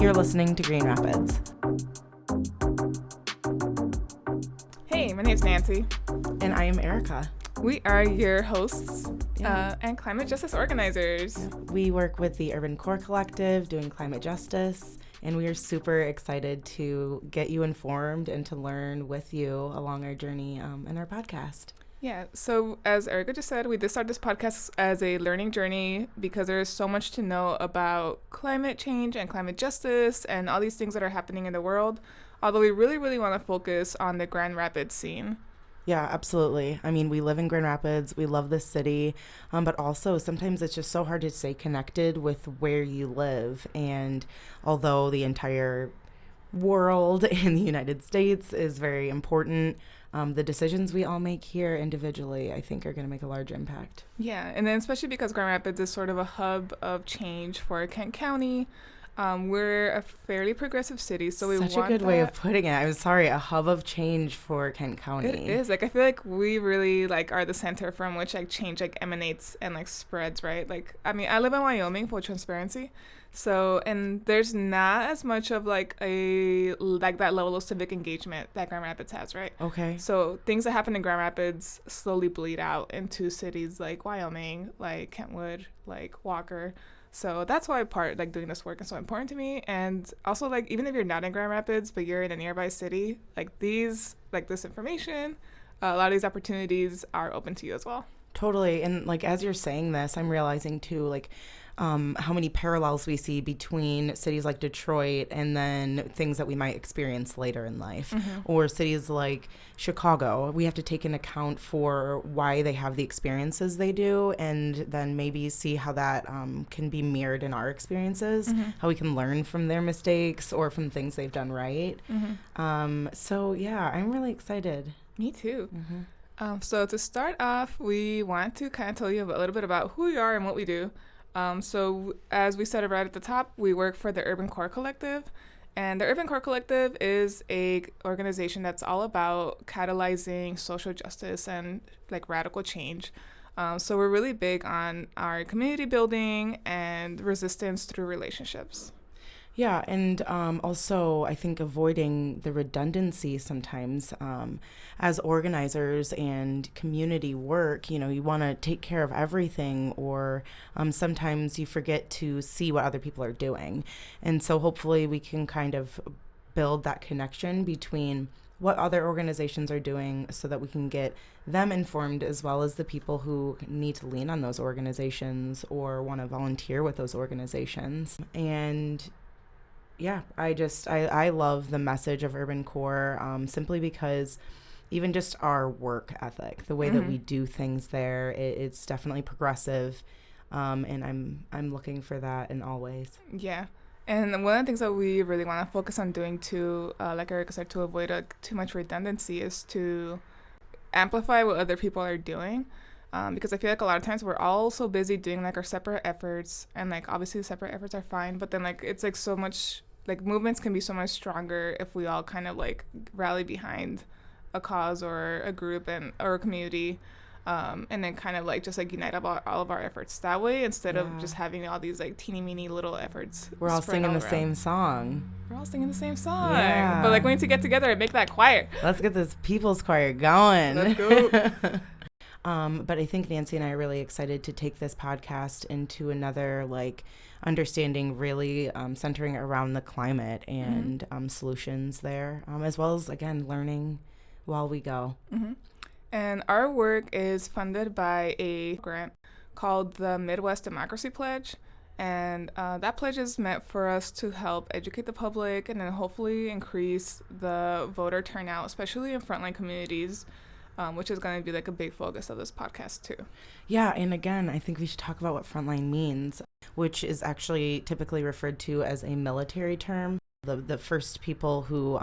You're listening to Green Rapids. Hey, my name's Nancy. And I am Erica. We are your hosts and climate justice organizers. We work with the Urban Core Collective doing climate justice, and we are super excited to get you informed and to learn with you along our journey in our podcast. Yeah, so as Erica just said, we did start this podcast as a learning journey because there's so much to know about climate change and climate justice and all these things that are happening in the world, although we really, really want to focus on the Grand Rapids scene. Yeah, absolutely. I mean, we live in Grand Rapids. We love this city, but also sometimes it's just so hard to stay connected with where you live. And although the entire world in the United States is very important, the decisions we all make here individually, I think, are going to make a large impact. Yeah, and then especially because Grand Rapids is sort of a hub of change for Kent County. We're a fairly progressive city, so we want Such a good way of putting it. I'm sorry, a hub of change for Kent County. It is. Like, I feel like we really, like, are the center from which, like, change, like, emanates and, like, spreads, right? Like, I mean, I live in Wyoming, full transparency. So, and there's not as much of, like, that level of civic engagement that Grand Rapids has, right? Okay. So things that happen in Grand Rapids slowly bleed out into cities like Wyoming, like Kentwood, like Walker. So that's why doing this work is so important to me. And also, like, even if you're not in Grand Rapids, but you're in a nearby city, like, this information, a lot of these opportunities are open to you as well. Totally. And, like, as you're saying this, I'm realizing, too, like, how many parallels we see between cities like Detroit and then things that we might experience later in life, or cities like Chicago. We have to take into account for why they have the experiences they do, and then maybe see how that can be mirrored in our experiences, how we can learn from their mistakes or from things they've done right. So, yeah, I'm really excited. Me too. So to start off, we want to kind of tell you a little bit about who we are and what we do. So as we said right at the top, we work for the Urban Core Collective, and the Urban Core Collective is a organization that's all about catalyzing social justice and, like, radical change. So we're really big on our community building and resistance through relationships. Yeah, and also I think avoiding the redundancy sometimes as organizers and community work, you want to take care of everything, or sometimes you forget to see what other people are doing. And so hopefully we can kind of build that connection between what other organizations are doing so that we can get them informed, as well as the people who need to lean on those organizations or want to volunteer with those organizations. And yeah, I love the message of Urban Core simply because even just our work ethic, the way that we do things there, it's definitely progressive, and I'm looking for that in all ways. Yeah, and one of the things that we really want to focus on doing too, like Erica said, to avoid too much redundancy, is to amplify what other people are doing. Because I feel like a lot of times we're all so busy doing, like, our separate efforts, and, like, obviously the separate efforts are fine, but then, like, it's, like, so much, like, movements can be so much stronger if we all kind of, like, rally behind a cause or a group or a community, and then kind of, like, just, like, unite all of our efforts that way, instead of just having all these, like, teeny meeny little efforts. We're all singing the same song. We're all singing the same song. Yeah. But, like, we need to get together and make that choir. Let's get this people's choir going. Let's go. But I think Nancy and I are really excited to take this podcast into another, like, understanding, really centering around the climate and solutions there, as well as, again, learning while we go. And our work is funded by a grant called the Midwest Democracy Pledge. And that pledge is meant for us to help educate the public and then hopefully increase the voter turnout, especially in frontline communities, which is going to be, like, a big focus of this podcast too. Yeah, and again, I think we should talk about what frontline means, which is actually typically referred to as a military term. The first people who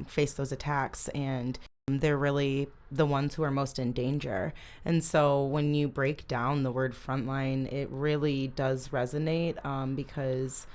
face those attacks, and they're really the ones who are most in danger. And so when you break down the word frontline, it really does resonate because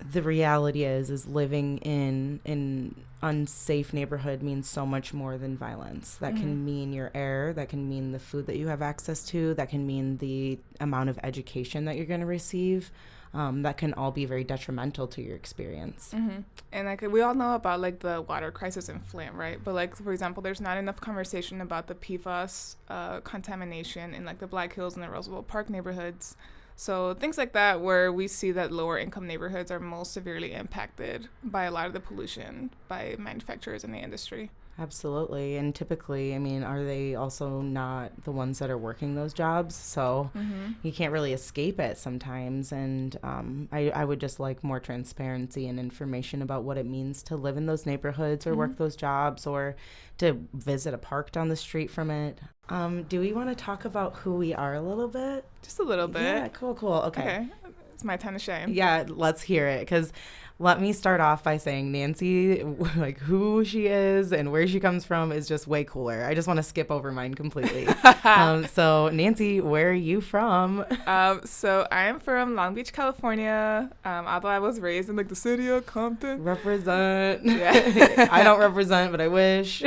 the reality is living in an unsafe neighborhood means so much more than violence. That can mean your air, that can mean the food that you have access to, that can mean the amount of education that you're going to receive. that can all be very detrimental to your experience. Mm-hmm. And like we all know about like the water crisis in Flint, right? But like for example, there's not enough conversation about the PFAS contamination in like the Black Hills and the Roosevelt Park neighborhoods. So things like that, where we see that lower income neighborhoods are most severely impacted by a lot of the pollution by manufacturers in the industry. Absolutely. And typically, I mean, are they also not the ones that are working those jobs? So you can't really escape it sometimes. And I would just like more transparency and information about what it means to live in those neighborhoods or work those jobs or to visit a park down the street from it. Do we want to talk about who we are a little bit? Just a little bit. Yeah, cool. Okay. It's my time to shine. Yeah, let's hear it. Because let me start off by saying Nancy, like who she is and where she comes from is just way cooler. I just want to skip over mine completely. So Nancy, where are you from? So I'm from Long Beach, California. Although I was raised in like the city of Compton. Represent. Yeah. I don't represent, but I wish.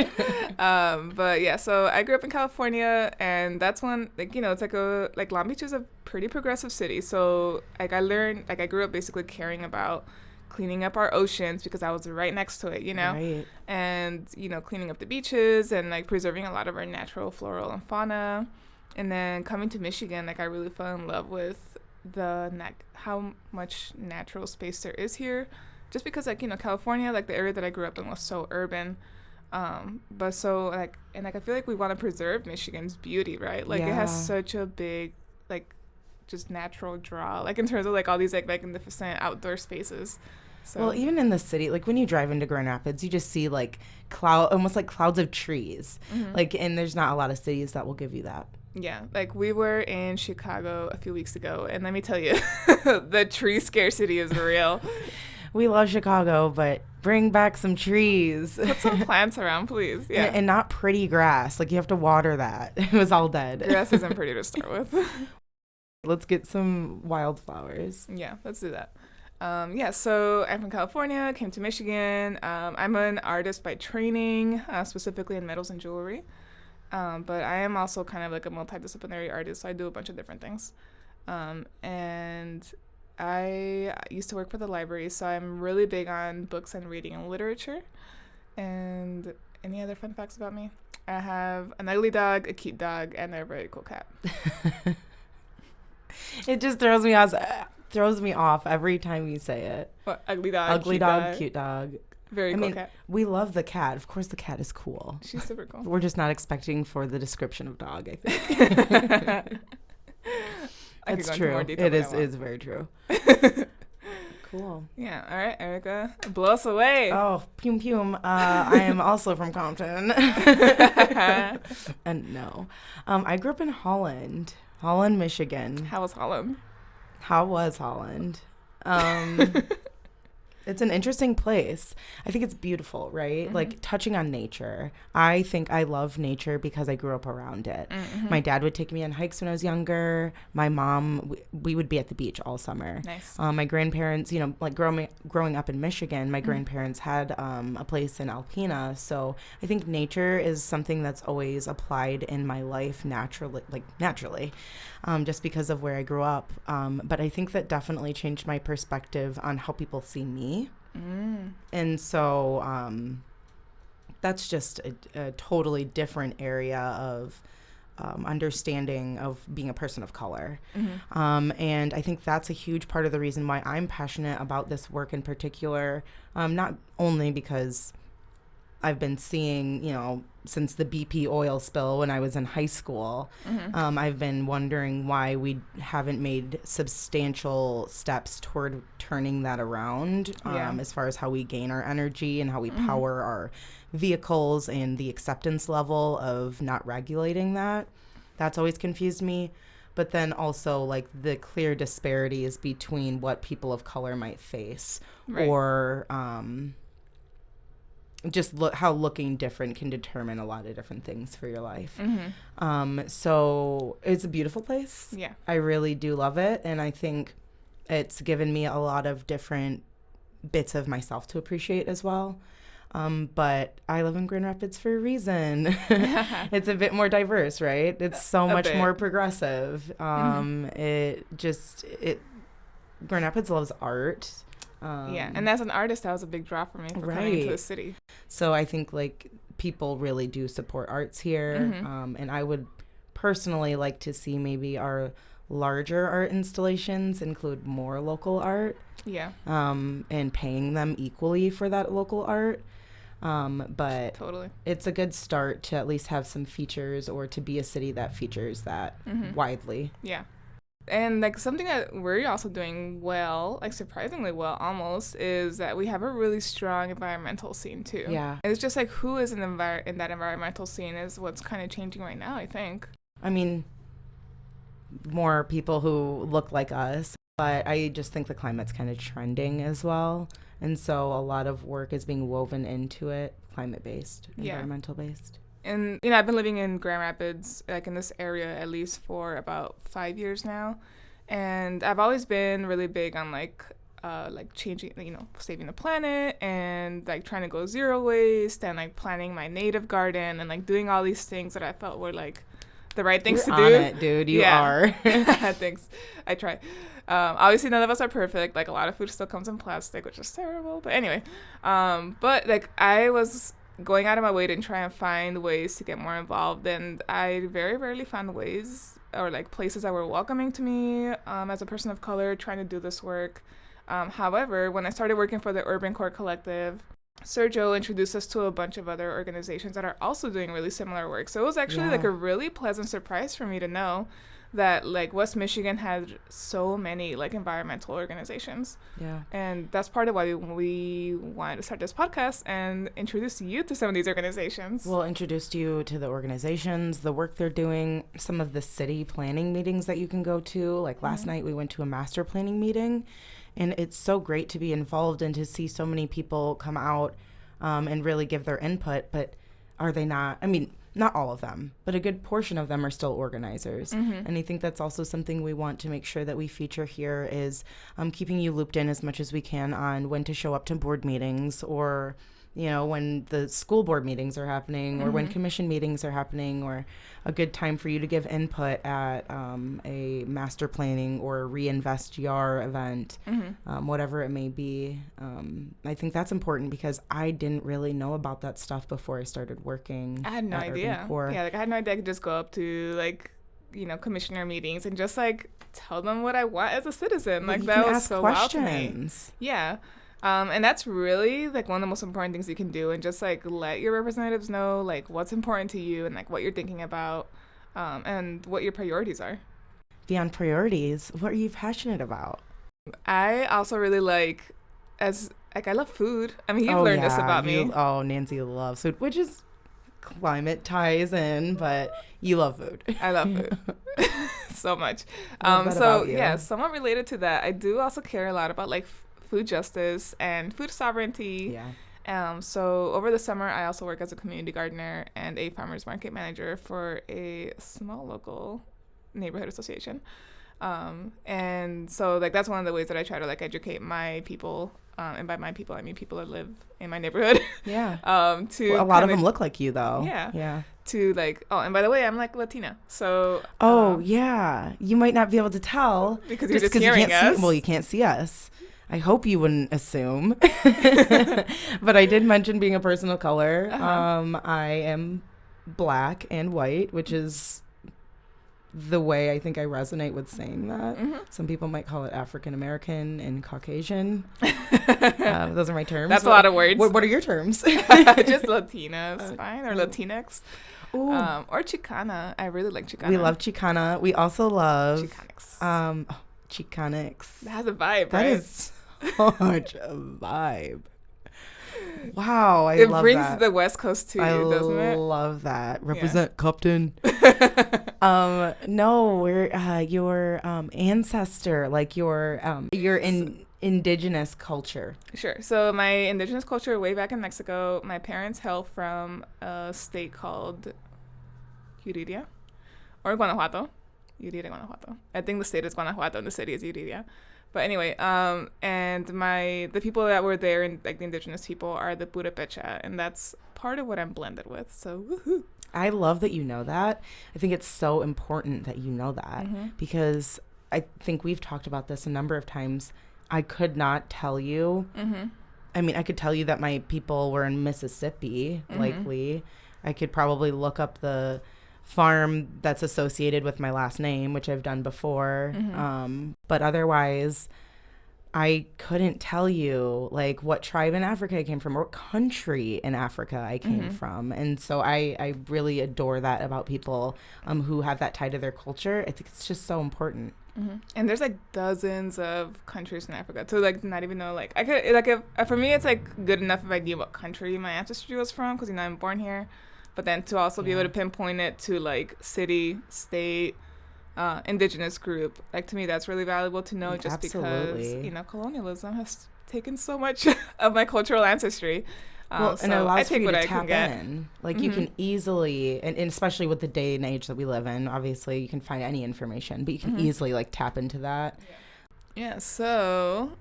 But yeah, so I grew up in California, and that's when like it's like Long Beach is a pretty progressive city. So like I grew up basically caring about cleaning up our oceans because I was right next to it, Right. and cleaning up the beaches and like preserving a lot of our natural floral and fauna. And then coming to Michigan, like I really fell in love with how much natural space there is here, just because like California, like the area that I grew up in was so urban, but so like I feel like we want to preserve Michigan's beauty, right? Like it has such a big like just natural draw, like in terms of like all these like magnificent outdoor spaces. So. Well, even in the city, like when you drive into Grand Rapids, you just see like almost like clouds of trees. Like, and there's not a lot of cities that will give you that. Yeah, like we were in Chicago a few weeks ago, and let me tell you, the tree scarcity is real. We love Chicago, but bring back some trees. Put some plants around, please. Yeah, and not pretty grass. Like you have to water that. It was all dead. Grass isn't pretty to start with. Let's get some wildflowers. Yeah, let's do that. So I'm from California, came to Michigan. I'm an artist by training, specifically in metals and jewelry. But I am also kind of like a multidisciplinary artist, so I do a bunch of different things. And I used to work for the library, so I'm really big on books and reading and literature. And any other fun facts about me? I have an ugly dog, a cute dog, and a very cool cat. It just throws me off every time you say it. What, ugly dog, ugly dog, cute dog. Very cool cat. We love the cat. Of course, the cat is cool. She's super cool. We're just not expecting for the description of dog, I think. It's true. It is very true. Cool. Yeah. All right, Erica, blow us away. Oh, pum pum. I am also from Compton. And no, I grew up in Holland, Michigan. How was Holland? It's an interesting place. I think it's beautiful, right? Like touching on nature. I think I love nature because I grew up around it. My dad would take me on hikes when I was younger. My mom, we would be at the beach all summer. Nice. My grandparents, like growing up in Michigan, my grandparents had a place in Alpena. So I think nature is something that's always applied in my life naturally, just because of where I grew up. But I think that definitely changed my perspective on how people see me. And so that's just a totally different area of understanding of being a person of color. And I think that's a huge part of the reason why I'm passionate about this work in particular, not only because I've been seeing, since the BP oil spill when I was in high school, I've been wondering why we haven't made substantial steps toward turning that around, as far as how we gain our energy and how we power our vehicles and the acceptance level of not regulating that. That's always confused me. But then also like the clear disparities between what people of color might face, right, or just how looking different can determine a lot of different things for your life. So it's a beautiful place. Yeah. I really do love it. And I think it's given me a lot of different bits of myself to appreciate as well. But I live in Grand Rapids for a reason. It's a bit more diverse, right? It's so much more progressive. Grand Rapids loves art. Yeah, and as an artist, that was a big draw for me for coming into the city. So I think like people really do support arts here, and I would personally like to see maybe our larger art installations include more local art. Yeah. And paying them equally for that local art. But totally, it's a good start to at least have some features, or to be a city that features that widely. Yeah. And like something that we're also doing well, like surprisingly well almost, is that we have a really strong environmental scene too. Yeah. And it's just like who is in that environmental scene is what's kind of changing right now, I think. I mean, more people who look like us, but I just think the climate's kind of trending as well. And so a lot of work is being woven into it, climate-based, environmental-based. And, you know, I've been living in Grand Rapids, like in this area, at least for about 5 years now. And I've always been really big on, like changing, you know, saving the planet and, like, trying to go zero waste and, like, planting my native garden and, like, doing all these things that I felt were, like, the right things You're to do. on it, dude. You are. Thanks. I try. Obviously, none of us are perfect. Like, a lot of food still comes in plastic, which is terrible. But anyway, but, like, I was going out of my way to try and find ways to get more involved, and I very rarely found ways or like places that were welcoming to me as a person of color trying to do this work. However, when I started working for the Urban Core Collective, Sergio introduced us to a bunch of other organizations that are also doing really similar work. So it was actually like a really pleasant surprise for me to know that like West Michigan had so many like environmental organizations. Yeah. And that's part of why we wanted to start this podcast and introduce you to some of these organizations. We'll introduce you to the organizations, the work they're doing, some of the city planning meetings that you can go to. Like last night we went to a master planning meeting, and it's so great to be involved and to see so many people come out and really give their input. But are they not? I mean, not all of them, but a good portion of them are still organizers. And I think that's also something we want to make sure that we feature here is keeping you looped in as much as we can on when to show up to board meetings, or, you know, when the school board meetings are happening, or when commission meetings are happening, or a good time for you to give input at a master planning or a Reinvest YAR event, whatever it may be. I think that's important because I didn't really know about that stuff before I started working. I had no idea. Yeah, like I had no idea I could just go up to like, you know, commissioner meetings and just like tell them what I want as a citizen. Like that was so wild to me. Yeah. And that's really like one of the most important things you can do, and just like let your representatives know like what's important to you and like what you're thinking about, and what your priorities are. Beyond priorities, what are you passionate about? I also really like I love food. I mean, you've learned this about me. Nancy loves food, which is climate ties in, but you love food. I love food so much. Somewhat related to that, I do also care a lot about like food justice and food sovereignty. Yeah. So over the summer, I also work as a community gardener and a farmers market manager for a small local neighborhood association. And so like that's one of the ways that I try to like educate my people, and by my people I mean people that live in my neighborhood. Yeah. To a lot of them look like you though. Yeah. To like, oh, and by the way, I'm like Latina, so. Yeah, you might not be able to tell because you're just hearing us. You can't see us. I hope you wouldn't assume, but I did mention being a person of color. I am Black and white, which is the way I think I resonate with saying that. Some people might call it African American and Caucasian. Those are my terms. That's a lot of words. What are your terms? Just Latina is fine, or Latinx. Or Chicana. I really like Chicana. We love Chicana. We also love Chicanx. Chicanx. That has a vibe, That right? is such a vibe. Wow, I love that. It brings the West Coast to you, doesn't it? I love that. Represent Compton. No, we're your ancestor, like your indigenous culture. Sure. So my indigenous culture, way back in Mexico, my parents hail from a state called Yuriria, or Guanajuato. Yuriria, Guanajuato. I think the state is Guanajuato and the city is Yuriria. But anyway, and the people that were there, and like the indigenous people, are the Purepecha, and that's part of what I'm blended with. So woohoo! I love that you know that. I think it's so important that you know that because I think we've talked about this a number of times. I could not tell you. I mean, I could tell you that my people were in Mississippi, likely. I could probably look up the farm that's associated with my last name, which I've done before. But otherwise, I couldn't tell you like what tribe in Africa I came from or what country in Africa I came from. And so I really adore that about people who have that tie to their culture. I think it's just so important. And there's like dozens of countries in Africa to like not even know, like I could like if for me it's like good enough if I knew what country my ancestry was from, because I'm born here, but then to also be able to pinpoint it to like city, state, indigenous group, like to me that's really valuable to know, just Absolutely. because colonialism has taken so much of my cultural ancestry. Well, so and it allows for you to I tap in. Like you can easily, and especially with the day and age that we live in, obviously you can find any information, but you can easily like tap into that. Yeah. So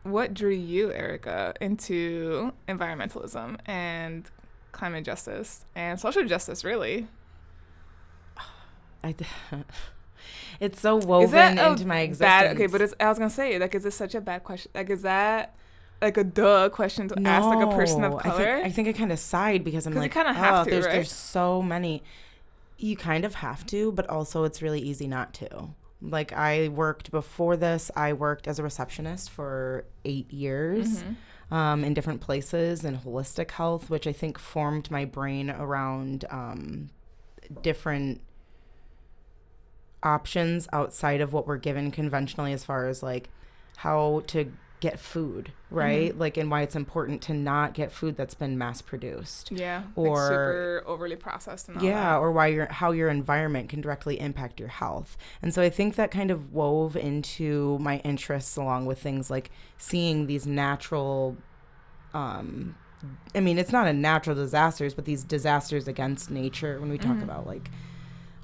what drew you, Erica, into environmentalism and climate justice and social justice, really? It's so woven into my existence. Okay, but I was gonna say, like, is this such a bad question? Like, is that like a duh question to ask like a person of color? I think I kind of sighed because I'm like, you kind of have to, right? There's so many. You kind of have to, but also it's really easy not to. Like before this, I worked as a receptionist for 8 years in different places in holistic health, which I think formed my brain around different options outside of what we're given conventionally as far as like how to get food, right? Like, and why it's important to not get food that's been mass produced. Yeah. Or like super overly processed and all that. Or how your environment can directly impact your health. And so I think that kind of wove into my interests along with things like seeing these natural I mean, it's not a natural disasters, but these disasters against nature when we talk about like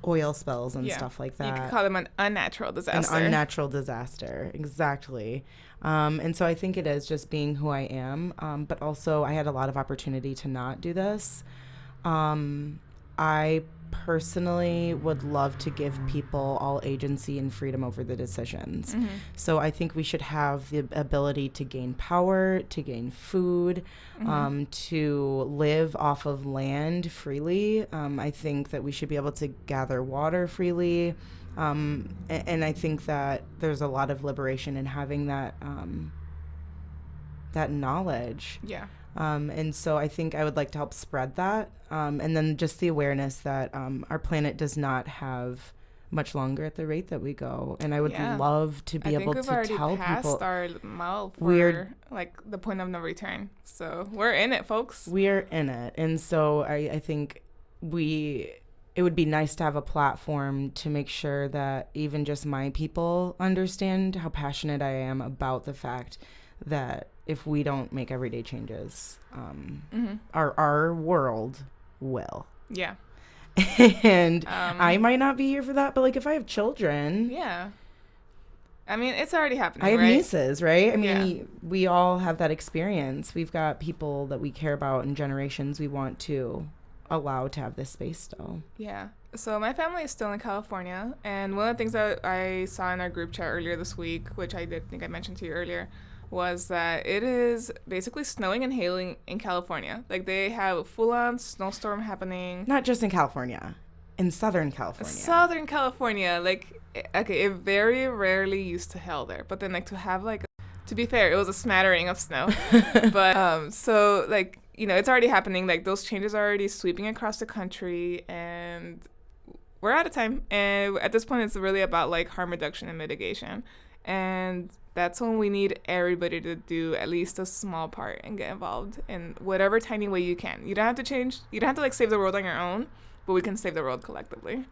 oil spills and stuff like that. You could call them an unnatural disaster. An unnatural disaster, exactly. And so I think it is just being who I am, but also I had a lot of opportunity to not do this. I personally would love to give people all agency and freedom over the decisions. So I think we should have the ability to gain power, to gain food, to live off of land freely. I think that we should be able to gather water freely. And I think that there's a lot of liberation in having that that knowledge. Yeah. And so I think I would like to help spread that. And then just the awareness that our planet does not have much longer at the rate that we go. And I would love to be able to tell people. I think we've already passed our mile for like the point of no return. So we're in it, folks. We are in it. And so I think it would be nice to have a platform to make sure that even just my people understand how passionate I am about the fact that if we don't make everyday changes, our world will. Yeah. And I might not be here for that, but like if I have children. Yeah. I mean, it's already happening, I have right? nieces, right? I mean, we all have that experience. We've got people that we care about and generations we want to allow to have this space still. Yeah. So my family is still in California, and one of the things that I saw in our group chat earlier this week, which I did think I mentioned to you earlier, was that it is basically snowing and hailing in California. Like they have a full-on snowstorm happening. Not just in California, in Southern California. Southern California, like, okay, it very rarely used to hail there, but then like to have like, to be fair, it was a smattering of snow. But so like, it's already happening. Like those changes are already sweeping across the country, and we're out of time. And at this point, it's really about like harm reduction and mitigation. And that's when we need everybody to do at least a small part and get involved in whatever tiny way you can. You don't have to change. You don't have to like save the world on your own, but we can save the world collectively.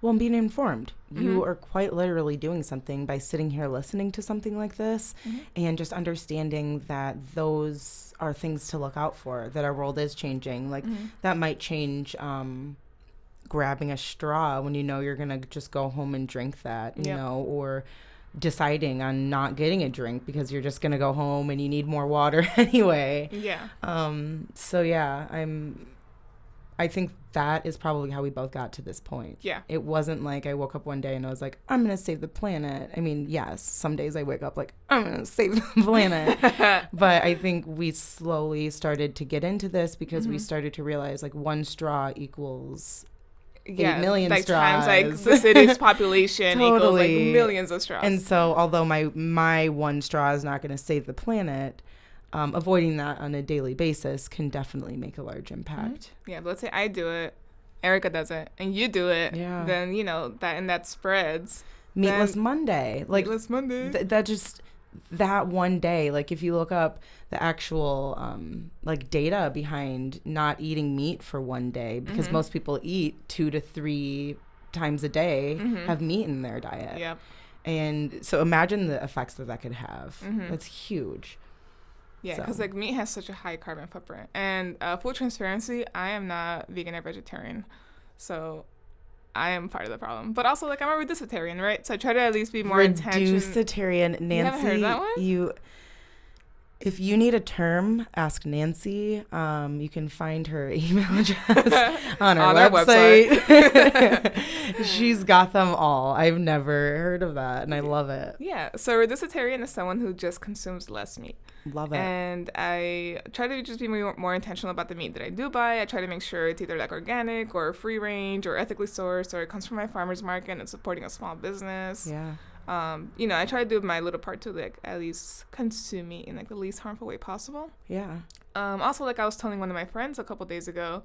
Well, and being informed. You are quite literally doing something by sitting here listening to something like this and just understanding that those are things to look out for, that our world is changing. Like that might change grabbing a straw when you're going to just go home and drink that, you know, or deciding on not getting a drink because you're just going to go home and you need more water anyway. Yeah. So yeah, I think that is probably how we both got to this point. Yeah. It wasn't like I woke up one day and I was like, I'm going to save the planet. I mean, yes, some days I wake up like, I'm going to save the planet. But I think we slowly started to get into this because we started to realize like one straw equals 8 million like straws. Times like the city's population equals Totally. like millions of straws. And so although my one straw is not going to save the planet, avoiding that on a daily basis can definitely make a large impact. Yeah, but let's say I do it, Erica does it, and you do it. Yeah. Then that spreads. Meatless Monday, like Meatless Monday. that just that one day. Like if you look up the actual like data behind not eating meat for one day, because most people eat 2 to 3 times a day, have meat in their diet. Yep. And so imagine the effects that could have. That's huge. Yeah, So. because like meat has such a high carbon footprint. And full transparency, I am not vegan or vegetarian, so I am part of the problem. But also, like, I'm a reducitarian, right? So I try to at least be more intentional. Reducitarian, Nancy. You haven't heard that one? If you need a term, ask Nancy. You can find her email address on our website. She's got them all. I've never heard of that, and I love it. Yeah, so reducitarian is someone who just consumes less meat. Love it. And I try to just be more intentional about the meat that I do buy. I try to make sure it's either like organic or free range or ethically sourced, or it comes from my farmer's market and it's supporting a small business. Yeah. I try to do my little part to like at least consume meat in like the least harmful way possible. Yeah. Also, like I was telling one of my friends a couple days ago,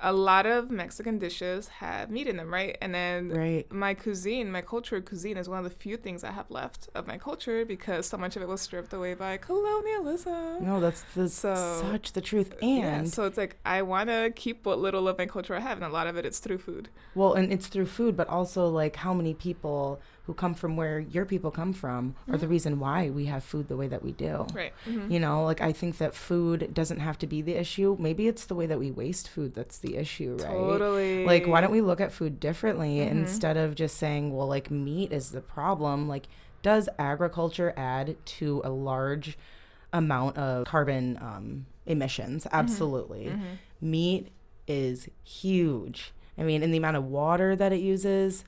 a lot of Mexican dishes have meat in them, right? And then my cultural cuisine is one of the few things I have left of my culture because so much of it was stripped away by colonialism. No, that's such the truth. And so it's like I want to keep what little of my culture I have, and a lot of it is through food. Well, and it's through food, but also like how many people who come from where your people come from are the reason why we have food the way that we do. Right. You know, like I think that food doesn't have to be the issue. Maybe it's the way that we waste food that's the issue, right? Totally. Like, why don't we look at food differently instead of just saying, well, like meat is the problem? Like, does agriculture add to a large amount of carbon emissions? Absolutely. Meat is huge. I mean, in the amount of water that it uses,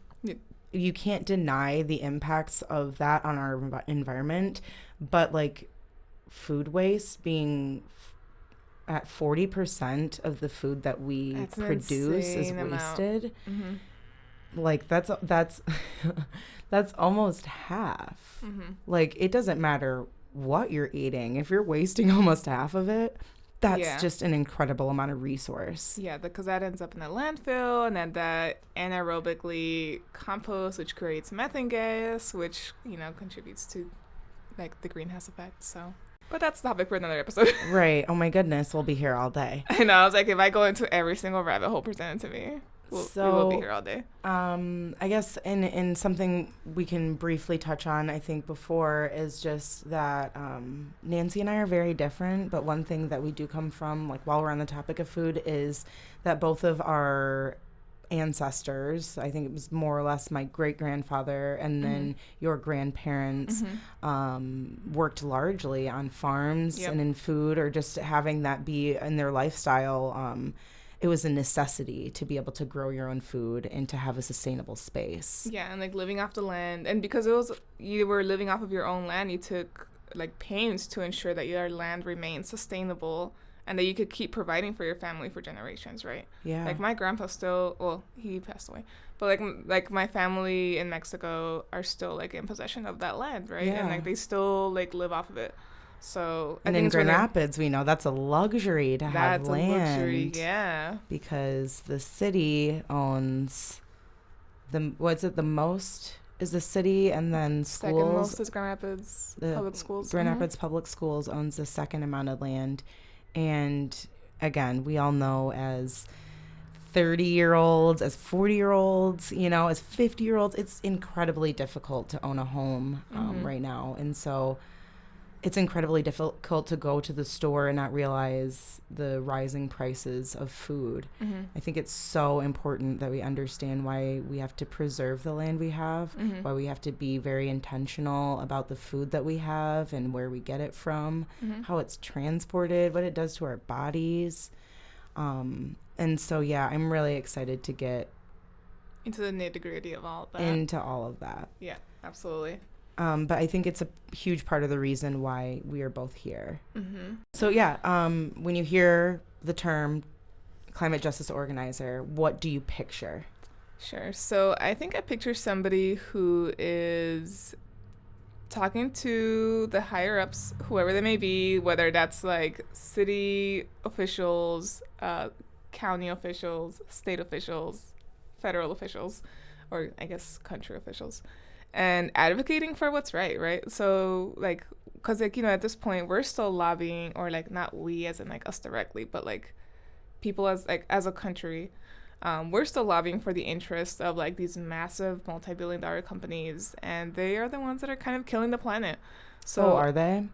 you can't deny the impacts of that on our environment. But like food waste being at 40% of the food that we produce is wasted. Like that's that's almost half. Like it doesn't matter what you're eating. If you're wasting almost half of it, that's just an incredible amount of resource. Yeah, because that ends up in a landfill, and then that anaerobically composts, which creates methane gas, which, contributes to, like, the greenhouse effect, so. But that's the topic for another episode. Right. Oh, my goodness. We'll be here all day. I know. I was like, if I go into every single rabbit hole presented to me, we will be here all day. I guess in something we can briefly touch on, I think, before is just that Nancy and I are very different, but one thing that we do come from, like while we're on the topic of food, is that both of our ancestors, I think it was more or less my great-grandfather and then your grandparents, worked largely on farms and in food, or just having that be in their lifestyle. It was a necessity to be able to grow your own food and to have a sustainable space. Yeah, and like living off the land. And because you were living off of your own land, you took like pains to ensure that your land remained sustainable and that you could keep providing for your family for generations, right? Yeah. Like my grandpa he passed away. But like my family in Mexico are still like in possession of that land, right? Yeah. And like they still like live off of it. So and in Grand Rapids, we know that's a luxury to have land. That's a luxury, yeah. Because the city owns the most is the city, and then schools. Second most is Grand Rapids Public Schools. Grand Rapids Public Schools owns the second amount of land. And again, we all know as 30-year-olds, as 40-year-olds, as 50-year-olds, it's incredibly difficult to own a home right now. And so it's incredibly difficult to go to the store and not realize the rising prices of food. I think it's so important that we understand why we have to preserve the land we have, why we have to be very intentional about the food that we have and where we get it from, how it's transported, what it does to our bodies. And so, yeah, I'm really excited to get into the nitty-gritty of all of that. into all of that. Yeah, absolutely. But I think it's a huge part of the reason why we are both here. Mm-hmm. So, yeah, when you hear the term climate justice organizer, what do you picture? Sure. So I think I picture somebody who is talking to the higher ups, whoever they may be, whether that's like city officials, county officials, state officials, federal officials, or I guess country officials, and advocating for what's right? So like, because like, at this point we're still lobbying, or like not we as in like us directly, but like people as a country. We're still lobbying for the interests of like these massive multi-billion-dollar companies, and they are the ones that are kind of killing the planet. So are they?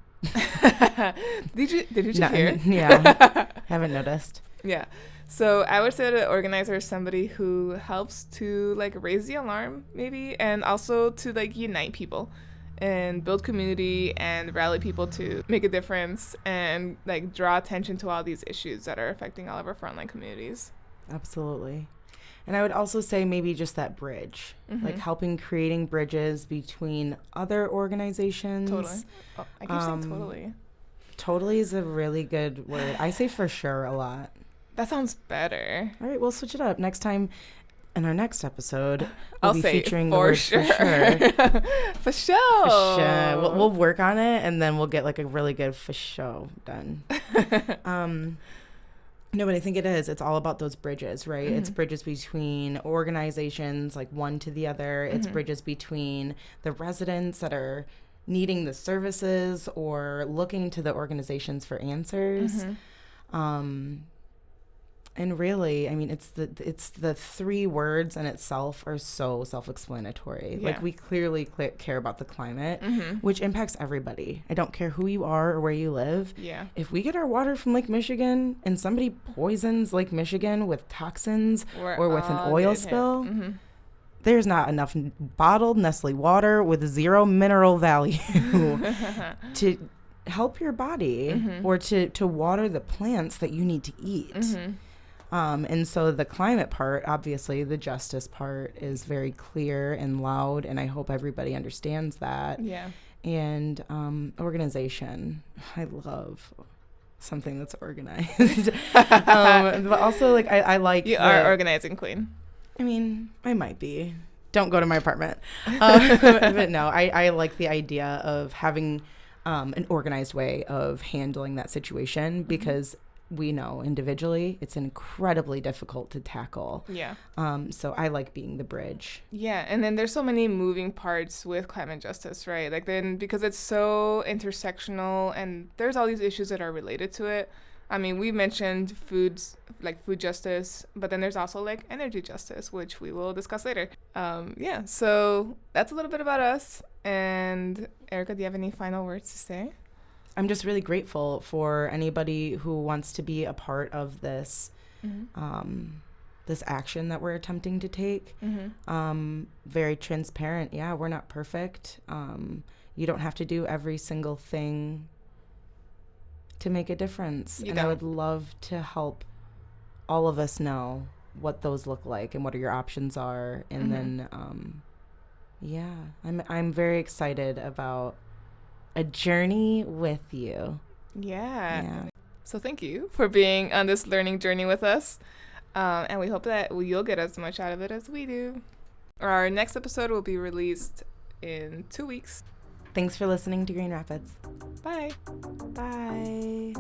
Did you hear? Yeah, haven't noticed. Yeah. So I would say that an organizer is somebody who helps to like raise the alarm, maybe, and also to like unite people and build community and rally people to make a difference and like draw attention to all these issues that are affecting all of our frontline communities. Absolutely. And I would also say maybe just that bridge, like helping creating bridges between other organizations. Totally. Oh, I keep saying totally. Totally is a really good word. I say for sure a lot. That sounds better. All right, we'll switch it up. Next time, in our next episode, I'll be say featuring for the word sure. for sure. For sure. For sure. We'll work on it, and then we'll get like a really good for sure done. No, but I think it is. It's all about those bridges, right? Mm-hmm. It's bridges between organizations, like one to the other. It's bridges between the residents that are needing the services or looking to the organizations for answers. And really, I mean, it's the three words in itself are so self-explanatory. Yeah. Like, we clearly care about the climate, which impacts everybody. I don't care who you are or where you live. Yeah. If we get our water from Lake Michigan and somebody poisons Lake Michigan with toxins or with an oil spill, there's not enough bottled Nestle water with zero mineral value to help your body or to water the plants that you need to eat. And so the climate part, obviously, the justice part is very clear and loud, and I hope everybody understands that. Yeah. And organization, I love something that's organized. But also, like, I like you are organizing queen. I mean, I might be. Don't go to my apartment. But no, I like the idea of having an organized way of handling that situation, because we know individually it's incredibly difficult to tackle. Yeah. So I like being the bridge. Yeah, and then there's so many moving parts with climate justice, right? Like, then because it's so intersectional and there's all these issues that are related to it. I mean, we mentioned food justice, but then there's also like energy justice, which we will discuss later. Yeah, so that's a little bit about us. And Erica, do you have any final words to say? I'm just really grateful for anybody who wants to be a part of this, this action that we're attempting to take. Very transparent. Yeah, we're not perfect. You don't have to do every single thing to make a difference. I would love to help all of us know what those look like and what your options are. And then, I'm very excited about a journey with you. Yeah. So thank you for being on this learning journey with us. And we hope that you'll get as much out of it as we do. Our next episode will be released in 2 weeks. Thanks for listening to Green Rapids. Bye. Bye.